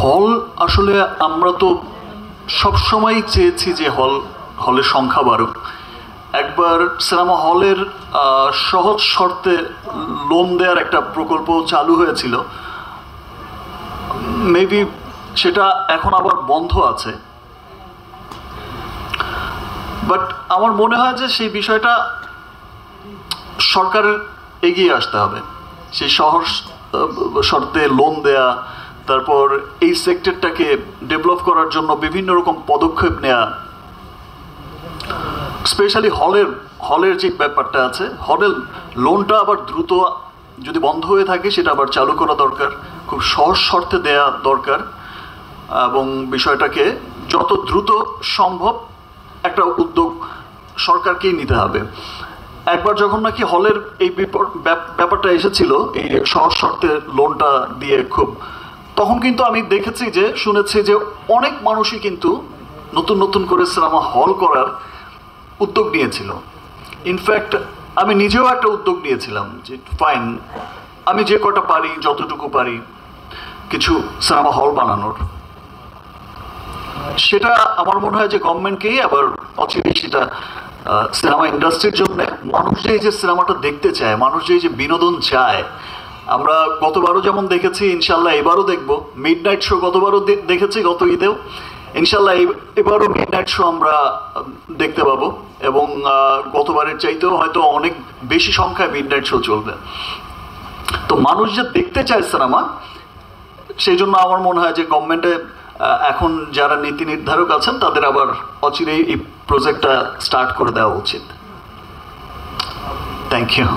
হল আসলে আমরা তো সবসময় চেয়েছি যে হলের সংখ্যা বাড়ুক। একবার সিনেমা হলের সহজ শর্তে লোন দেওয়ার একটা প্রকল্প চালু হয়েছিল, মেবি সেটা এখন আবার বন্ধ আছে। বাট আমার মনে হয় যে সেই বিষয়টা সরকারের এগিয়ে আসতে হবে, সেই সহজ শর্তে লোন দেয়া, তারপর এই সেক্টরটাকে ডেভেলপ করার জন্য বিভিন্ন রকম পদক্ষেপ নেওয়া। স্পেশালি হলের যে ব্যাপারটা আছে, হলের লোনটা আবার দ্রুত যদি বন্ধ হয়ে থাকে সেটা আবার চালু করা দরকার, খুব সহজ শর্তে দেয়া দরকার, এবং বিষয়টাকে যত দ্রুত সম্ভব একটা উদ্যোগ সরকারকেই নিতে হবে। একবার যখন নাকি হলের এই ব্যাপারটা এসেছিল, এই সহজ শর্তে লোনটা দিয়ে তখন কিন্তু আমি দেখেছি যে শুনেছি যে অনেক মানুষই কিন্তু নতুন নতুন করে সিনেমা হল করার উদ্যোগ নিয়েছিল। ইনফ্যাক্ট আমি নিজেও একটা উদ্যোগ নিয়েছিলাম যে ফাইন, আমি যে কটা পারি, যতটুকু পারি, কিছু সিনেমা হল বানানোর। সেটা আমার মনে হয় যে গভর্নমেন্টকেই আবার অচিরেই সেটা সিনেমা ইন্ডাস্ট্রির জন্য, মানুষ যে সিনেমাটা দেখতে চায়, মানুষ যে বিনোদন চায়, আমরা গতবারও যেমন দেখেছি, ইনশাল্লাহ এবারও দেখব। মিডনাইট শো গতবারও দেখেছি, গত ঈদেও। ইনশাল্লাহ এবারও মিডনাইট শো আমরা দেখতে পাবো, এবং গতবারের চাইতেও হয়তো অনেক বেশি সংখ্যায় মিডনাইট শো চলবে। তো মানুষ যে দেখতে চায় সিনেমা, সেই জন্য আমার মনে হয় যে গভর্নমেন্টে এখন যারা নীতি নির্ধারক আছেন তাদের আবার অচিরেই এই প্রজেক্টটা স্টার্ট করে দেওয়া উচিত। Thank you.